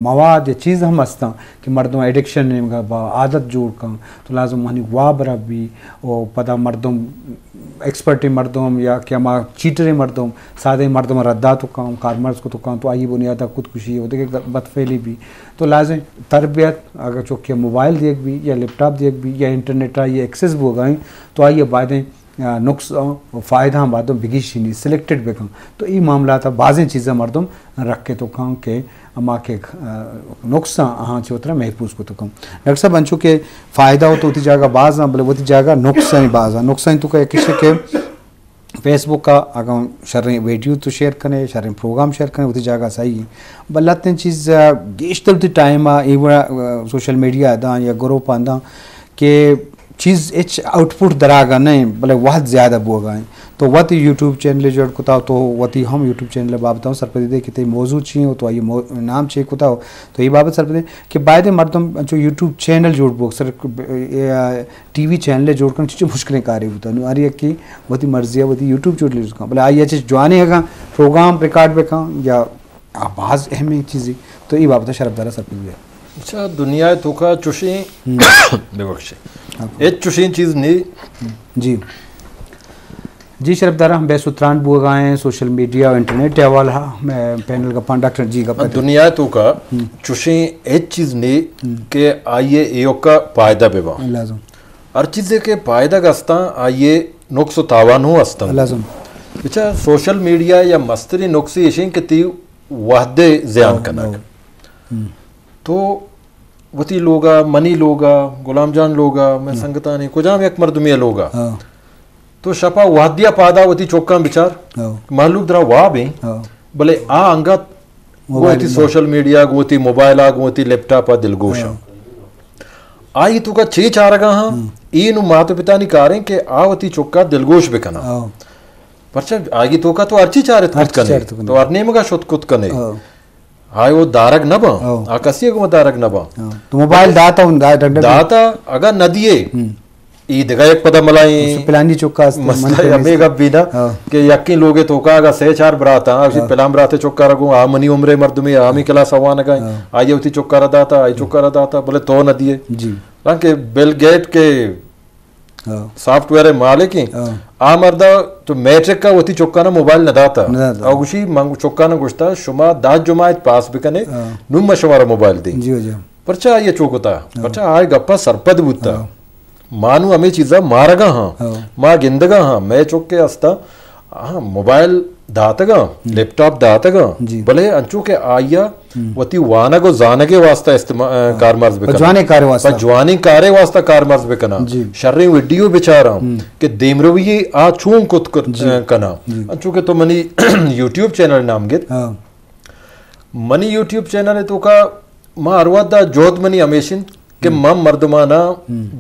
مواد یا چیز ہم ہستا کہ مردم ایڈکشن عادت جوڑ کم تو لازم ہنی وابرہ بھی او پتہ مردم ایکسپرٹی مردم یا کہ ما چیٹرے مردم سادے مردم ردات کام کارمرز کو تو کام تو آئی بنیادہ خودکشی ہوتے کہ بدفعلی بھی تو لازم تربیت اگر چونکہ موبائل دیکھ بھی یا لیپ ٹاپ دیکھ بھی یا انٹرنیٹ یہ ایکسیس بھی ہو گئیں تو آئیے باتیں نقص فائدہ ہم باتوں بگیشی سلیکٹڈ بکم تو یہ معاملات بعضیں چیزیں مردم رکھ کے تو کام کہ اما کے نقصان ہاں چوترا محفوظ کو تو کم ڈاکٹر صاحب انچو کہ فائدہ ہو تو اتی جگہ بعض نہ بلے وہ جگہ نقصان بعض نقصان تو کہ کسی کے فیس بک کا اگر شرح ویڈیو تو شیئر کریں شرح پروگرام شیئر کریں اتی جگہ صحیح ہے بلاتن چیز گیشتر اتی ٹائم سوشل میڈیا داں یا گروپ آدھا کہ چیز اچ آؤٹ پٹ دراغا نہیں بلے بہت زیادہ بو گئے تو وتی یوٹیوب چینل جوڑ کتا تو وتی ہم یوٹیوب چینل بابتا ہوں سرپدی دے کہ تے موضوع چاہیے ہو تو یہ نام چاہیے کتا ہو تو یہ بابت سرپدی کہ باید مردم جو یوٹیوب چینل جوڑ بو سر ٹی وی چینل جوڑ کر چیزیں مشکلیں کاری ہوتا ہے آری ہے کہ وتی مرضی ہے وتی یوٹیوب جوڑ لیز کھاں بلے آئی اچھے جوانے ہے پروگرام ریکارڈ بے کھاں یا بعض اہم چیزیں تو یہ بابتا شرف دارہ سرپدی دے اچھا دنیا تو کا چوشیں بے بخشے ایک چوشیں چیز نہیں جی شرف دارہ ہم بے ستران بو گائیں سوشل میڈیا اور انٹرنیٹ حوالہ میں پینل کا پان ڈاکٹر جی کا دنیا تو کا چوشیں ایک چیز نہیں کہ آئیے ایو کا پائدہ بے باں لازم ہر چیزیں کے پائدہ کا استاں آئیے نقص و تاوان ہو استاں لازم اچھا سوشل میڈیا یا مستری نقصی اشیں کہ تی وحدے زیان کنک تو وتی لوگا منی لوگا غلام جان لوگا میں سنگتانی کجام یک مردمی لوگا تو شپا وحدیا پادا وتی چوکاں بچار معلوم درا واہ بھی بلے آنگا گوتی سوشل میڈیا گوتی موبائل گوتی لیپ ٹاپ دلگوشا آئی تو کا چھ چارگاں ہاں اینو ماتو پتا نہیں کاریں کہ وتی چوکا دلگوش بکنا پرچہ آگی تو کا تو ارچی چارت کت کنے تو ارنے مگا شد کت کنے ہائی وہ دارگ نبا آکسی کو دارگ نبا تو موبائل داتا ہوں داتا اگر ندیے عید گا ایک پتہ ملائیں پلانی چکا مستہ ہمیں گا بینا کہ یقین لوگے توکا اگر سہ چار براتا اگر پلان براتے چکا رکھوں منی عمرے مردمی آمی کلا سوان گائیں آئیے ہوتی چکا رداتا آئی چکا رداتا بلے تو ندیے کہ بل گیٹ کے سافٹ ویئر مالک ہیں مردہ تو میٹرک کا ہوتی چکانا موبائل نہ داتا اور گوشی چکانا گوشتا شما داد جماعت پاس بکنے نم شمارا موبائل دیں پرچہ آئیے چوکتا پرچہ آئے گپا سرپد بوتا مانو ہمیں چیزا مارگا ہاں ماں گندگا ہاں میں چوکے استا موبائل داتگا لیپ ٹاپ داتگا بلے انچو کے آئیا وتی وانگو زانگے واسطہ کارمرز بکنا جوانی کارے واسطہ کارمرز بکنا شرری ویڈیو بچارا کہ دیمروی چون کت کنا انچو کہ تو منی یوٹیوب چینل نام گت منی یوٹیوب چینل تو کا ماں ارواد دا جوہد منی ہمیشن کہ من مردمانا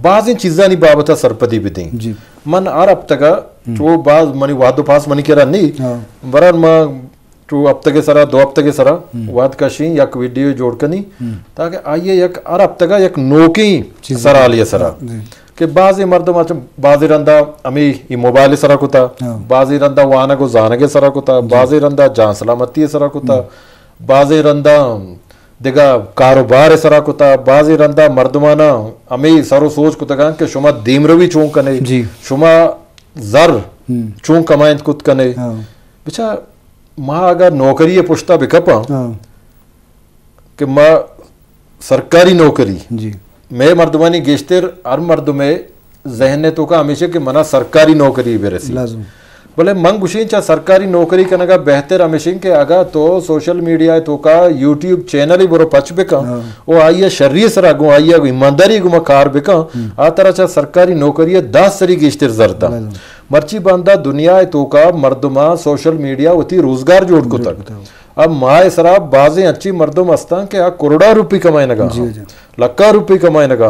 بعضی چیزاں نہیں بابتا سرپدی بھی دیں من اب تکا تو بعض منی وادو پاس منی کرا نہیں بران ماں تو اب تک سرا دو اب تک سرا واد کشیں یک ویڈیو جوڑ کنی تاکہ آئیے یک اب تکا یک نوکی سرا لیا سرا کہ بعضی مردم بعضی رندہ امی موبائل سرا کتا بعضی رندہ وانگو زانگے سرا کتا بعضی رندہ جان سلامتی سرا کتا بعضی رندہ دیگا کاروبار سرا کتا بعضی رندہ مردمانا امی سرو سوچ کتا گا کہ شما دیمروی چون کنے شما زر چون کمائند کت کنے بچا ماں اگر نوکری پشتا بکپا کہ ماں سرکاری نوکری میں مردمانی گیشتر ہر مردمے ذہن تو کا ہمیشہ کہ منا سرکاری نوکری بے رسی بلے منگ گوشین چاہ سرکاری نوکری کنگا بہتر ہمیشن کہ اگا تو سوشل میڈیا تو کا یوٹیوب چینل ہی برو پچ بکا وہ آئیے شرری سرا گو آئیے ایمانداری گو مکار بکا آترا چاہ سرکاری نوکری 10 سری گیشتر زرتا مرچی باندہ دنیا تو کا مردمہ سوشل میڈیا ہوتی روزگار جوڑ کو تک اب ماں سرا بازیں اچھی مردم استان کہ کروڑا روپی کمائے نگا لکھا روپی کمائے نگا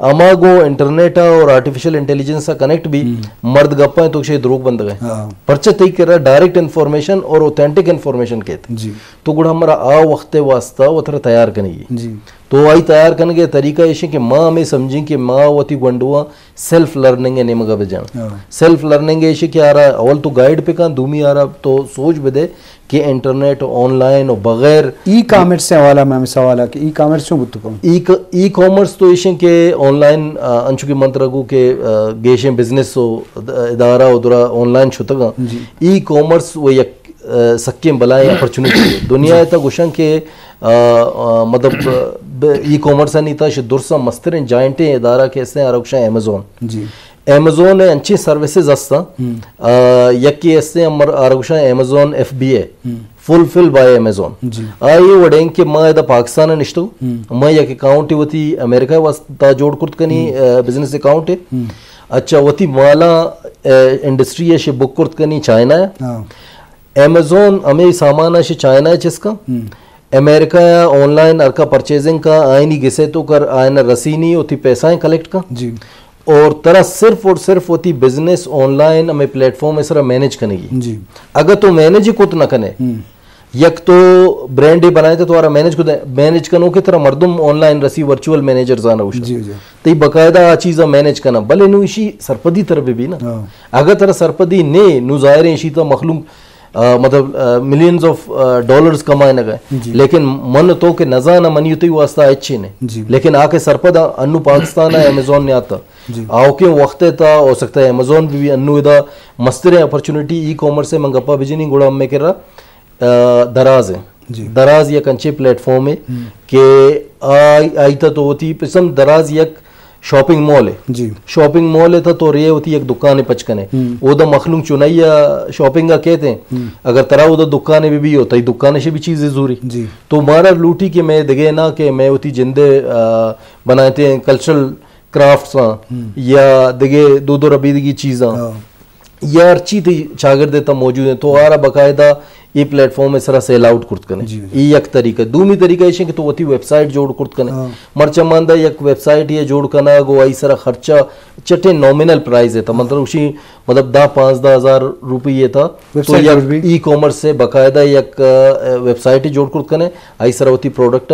اما گو انٹرنیٹ اور آرٹیفیشل انٹیلیجنس کا کنیکٹ بھی مرد گپا ہے تو شاید دروغ بند گئے پرچہ تئی کر رہا ڈائریکٹ انفارمیشن اور اوتھینٹک انفارمیشن کہتے ہیں تو گڑا ہمارا وقت واسطہ وہ تھرا تیار کریں گے تو آئی تیار کرنے کے طریقہ یہ کہ ماں ہمیں سمجھیں کہ ماں وتی گنڈوا سیلف لرننگ ہے نمگا بجان سیلف لرننگ ہے کہ آ رہا ہے اول تو گائیڈ پہ کہاں دومی آ رہا تو سوچ بدے کہ انٹرنیٹ آن لائن اور بغیر ای کامرس سے حوالہ میں سوال ہے کہ ای کامرس کیوں بتو کم ای کامرس تو یہ کہ آن لائن انچو کی منترگو کہ گیشیں بزنس ہو ادارہ ادھرا on line چھتا God e commerce وہ یک سکیم بلائیں اپرچونٹی ہے دنیا ہے تا گوشن کہ مطلب ای کامرس نہیں تھا درسا مسترین جائنٹیں ادارہ کیسے ہیں آرکشاں ایمیزون ایمیزون ہے انچی سروسز استا یکی ایسے آرکشاں Amazon F B A fulfilled by Amazon آئی وڈیں کہ ماں ایدہ پاکستان نشتو ماں یک اکاؤنٹ ہوتی امریکہ واسطہ جوڑ کرت کنی بزنس اکاؤنٹ ہے اچھا ہوتی مالا انڈسٹری ہے شی بک کرت کنی چائنا ہے ایمیزون ہمیں سامان ہے چائنا ہے جس کا امریکہ آن لائن ارکا پرچیزنگ کا آئینی گسے تو کر آئینہ رسینی ہوتی پیسائیں کلیکٹ کا اور طرح صرف اور صرف ہوتی بزنس آن لائن ہمیں پلیٹ فارم اس طرح مینج کرنے گی اگر تو مینج ہی کت نہ کنے یک تو برینڈ ہی بنائے تو آرہ مینج کنو کی طرح مردم آن لائن رسی ورچول مینیجر زانا ہوشا تو باقاعدہ چیزہ مینج کرنا بلے نو اسی سرپدی طرح بھی نا اگر طرح سرپدی نو ظاہر اسی تو مخلوق مطلب ملینز آف ڈالرز کمائے نہ گئے لیکن من تو کہ نزانہ منیوتی واسطہ اچھے نے لیکن آ کے سرپدا انو پاکستان ہے ایمیزون نے آتا آؤ کے وقت تھا ہو سکتا ہے ایمیزون بھی انو ادا مستر اپرچونٹی ای کامرس سے منگپا بجنی گوڑا میں کہہ رہا دراز ہے دراز یک انچے پلیٹ فارم ہے کہ آئی تا تو ہوتی پسم دراز یک شاپنگ مال ہے شاپنگ مال ہے تھا تو رہے ہوتی ایک دکان پچکنے وہ دا مخلوق چنائی شاپنگ کہتے ہیں اگر ترا وہ دا دکان بھی ہوتا ہے دکان سے بھی چیزیں ضروری تو مارا لوٹی کہ میں دگے نا کہ میں ہوتی جندے بناتے ہیں کلچرل کرافٹس یا دگے دو ربیدگی چیزاں یا ہر چیز چاگر دیتا موجود ہیں تو آرہ باقاعدہ یہ پلیٹ فارم اس طرح سیل آؤٹ کرت کنے یہ ایک طریقہ دومی طریقہ یہ کہ تو وہ ویب سائٹ جوڑ کرت کنے مرچہ ماندہ یک ویب سائٹ یہ جوڑ کنا گو آئی سرا خرچہ چٹے نومینل پرائز ہے تھا مطلب 10-15 ہزار روپی یہ تھا تو یک ای کامرس سے باقاعدہ یک ویب سائٹ جوڑ کرت کنے آئی سرا ہوتی پروڈکٹ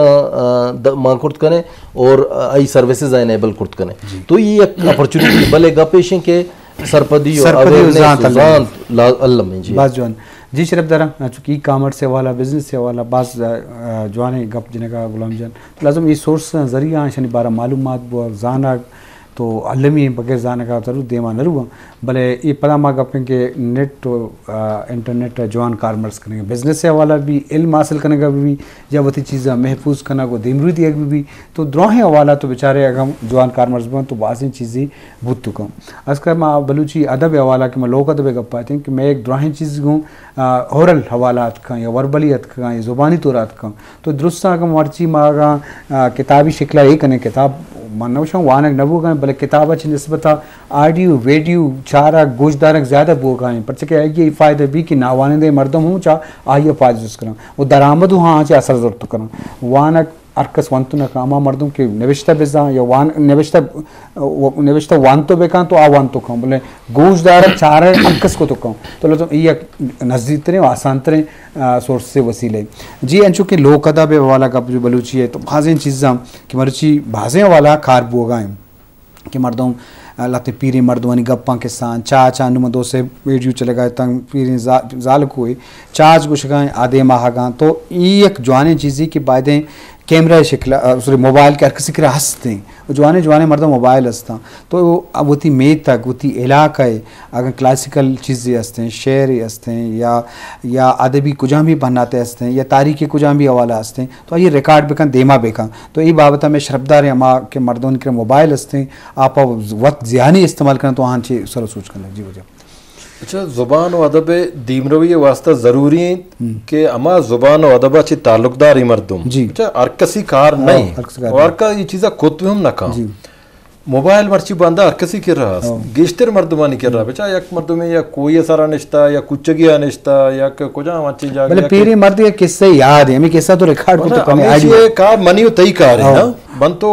ماں کرت کنے اور آئی سروسز انیبل کرت کنے تو یہ ایک اپرچونٹی بلے گا پیشیں کہ سرپدی اور اللہ میں جی شرف دارا چونکہ ای کامرس سے والا بزنس سے والا بعض جوانے گپ جنہیں کا غلام جان لازم یہ سورس ذریعہ ہیں شنی بارہ معلومات بو زانا تو علمی بغیر زانا کا ضرور دیما نہ رہا بلے یہ پتہ ما گپیں کہ نیٹ انٹرنیٹ جوان کامرس کریں گے بزنس سے حوالہ بھی علم حاصل کرنے کا بھی یا وہ چیزیں محفوظ کرنا کو دیمروی دیا بھی تو دروہیں حوالہ تو بیچارے اگر ہم جوان کامرس بن تو بعضی چیزیں بھت تو کم از کر میں بلوچی ادب حوالہ کہ میں لوگ ادب گپ پاتے ہیں کہ میں ایک دروہیں چیز گوں اورل حوالات کا یا وربلیت کا یا زبانی طورات کا تو درست اگر مرچی ما اگر کتابی شکلہ یہ کریں کتاب منوشوں وانک نبو گئے بلے کتاب اچھی نسبتا آڈیو ویڈیو چارہ گوشت دارک زیادہ بو گئے پر چکے یہ فائدہ بھی کہ ناوانے دے مردم ہوں چاہ آئیے فائدہ جس کریں وہ درآمد ہوں ہاں چاہ اثر ضرورت کریں وانک ارکس وانتو نہ کاما مردم کے نوشتہ بزاں یا نوشتہ وانتو بے کان تو آ وانتو کھاؤں بولے گوشت دارک چارہ ارکس کو تو کھاؤں تو لازم یہ نزدیک تریں آسان تریں سورس سے وسیلے جی انچو کہ لوک ادب والا کا جو بلوچی ہے تو بھازیں چیزاں کہ مرچی بھازیں والا کار بوگائیں کہ مردوں لاتے پیری مردوانی گپاں کے سان چاچا نمدو سے ویڈیو چلے گئے تنگ پیری ذالک ہوئے چاچ گوش گائیں آدھے ماہ گاں تو یہ ایک جوانے چیزی کی بائدیں کیمرہ شکل سوری موبائل کے ارکسی کرا ہستے ہیں جوانے مردم موبائل ہستا تو اب وہ تی میت تک وہ تی علاقہ ہے اگر کلاسیکل چیزیں ہستے ہیں شعری ہستے ہیں یا ادبی کجاں بھی بناتے ہستے ہیں یا تاریخی کجاں بھی حوالہ ہستے ہیں تو یہ ریکارڈ بکن دیما بکن تو یہ بابتا میں شرفدار ہیں ہما کے مردوں کے موبائل ہستے ہیں آپ وقت زیانی استعمال کرنا تو وہاں چی سر سوچ کرنا جی وجہ اچھا زبان و ادب دیمروی واسطہ ضروری ہیں کہ اما زبان و ادب اچھی تعلق داری مردم اچھا ارکسی کار نہیں اور کا یہ چیزا خود ہم نہ کام موبائل مرچی باندھا ارکسی کر رہا گیشتر مردمانی کر رہا بچا یک مردمی یا کوئی سارا نشتا یا کچگی نشتا یا کجا وچی جا بلے پیری مرد یہ قصے یاد ہیں ہمیں قصہ تو ریکارڈ کو تو کمی یہ کار منیو تئی کار ہے نا بن تو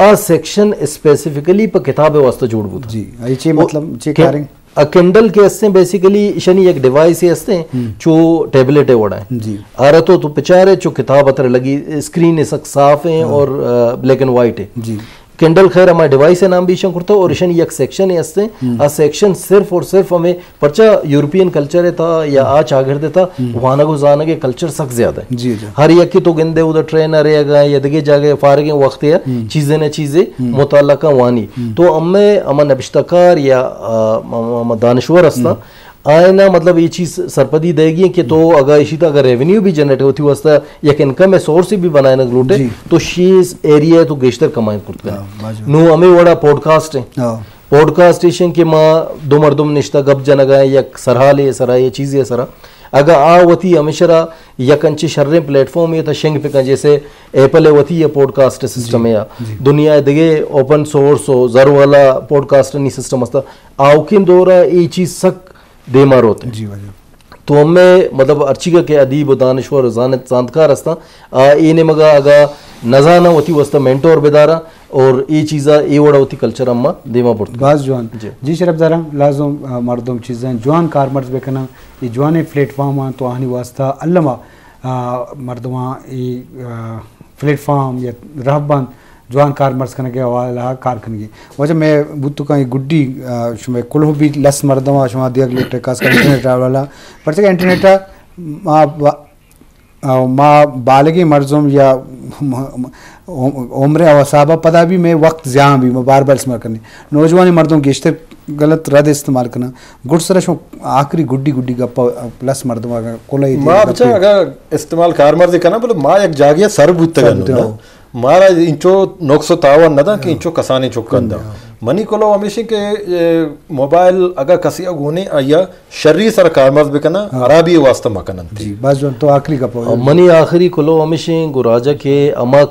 آ سیکشن اسپیسیفکلی پا کتاب واسطہ جوڑ بود جی ایچے مطلب چے کارنگ کنڈل کے ہستے بیسیکلی شنی ایک ڈیوائس ہستے چو ٹیبلیٹ وڑا ہے جی آرہ تو پچارے چو کتاب اتر لگی اسکرین اس صاف ہیں اور بلیک اینڈ وائٹ ہے جی کنڈل خیر ہمارا ڈیوائس ہے نام بھی شن کرتا اور شن یک سیکشن ہے ہستے آ سیکشن صرف اور صرف ہمیں پرچا یورپین کلچر ہے تھا یا آج آگر دیتا وہانا کو زانا کے کلچر سخت زیادہ ہے جی جی ہر یک کی تو گندے ادھر ٹرینر ہے گا یا دگے جاگے فارغ وقت ہے چیزیں نہ چیزیں متعلقہ وانی تو ہمیں ہمیں نبشتکار یا دانشور ہستا آئینہ مطلب یہ چیز سرپدی دے گی کہ تو اگر اسی طرح اگر ریونیو بھی جنریٹ ہوتی واسطہ یک انکم سورس بھی بنائے نہ گلوٹے تو شیز ایریا تو گیشتر کمائیں کرتے ہیں نو ہمیں وڑا پوڈ کاسٹ ہیں پوڈ کاسٹیشن کے ماں دو مردم نشتہ گپ جنگائیں یک سرحالے سرائے چیزیں سرا اگر آوتی ہمیشہ یک انچی شرریں پلیٹ فارم یہ تھا شنگ پکن جیسے ایپل ہوتی ہے پوڈ کاسٹ سسٹم ہے دنیا دگے اوپن سورس ہو زر والا پوڈ کاسٹ نہیں سسٹم ہستا آوکین دورہ یہ چیز سک دے مار ہوتے ہیں تو ہمیں مطلب ارچیگا کے ادیب و دانشور زاندکار ہستا اینے مگا اگا نزانہ ہوتی وستا مینٹور بیدارا اور ای چیزا ای وڑا ہوتی کلچر اما دیما پڑتا باز جوان جی شرف دارم لازم مردم چیزیں جوان کارمرز بکنا یہ جوانے پلیٹ فارم ہیں تو آہنی واسطہ علمہ مردمہ یہ پلیٹ فارم یا رہبان جوان کارمرز کنگے حوالہ کار کنگے وجہ میں بودتو کہیں گڈی شما کلو بھی لس مردمہ شما دیگ لیٹے کاس کا انٹرنیٹ والا پرچہ کہ انٹرنیٹ ما بالغی مرزم یا عمر اوصابہ پدا بھی میں وقت زیاں بھی میں بار بار استعمال کرنے نوجوانی مردوں کی اشتر غلط رد استعمال کرنا گڈ سرش آخری گڈی گڈی گپا پلس مردم اگر کولای ما بچا اگر استعمال کارمرزی کرنا بولے ما یک جاگیا سر بودتا مارا انچو نقص و تاوان نہ کہ انچو کسانی چکن دا منی کلو ہمیشہ کہ موبائل اگر کسی اگونے آیا شرری سر کارمرز بکنا عرابی واسطہ مکنن جی بس جو تو آخری کا منی آخری کلو ہمیشہ گراجہ کے اما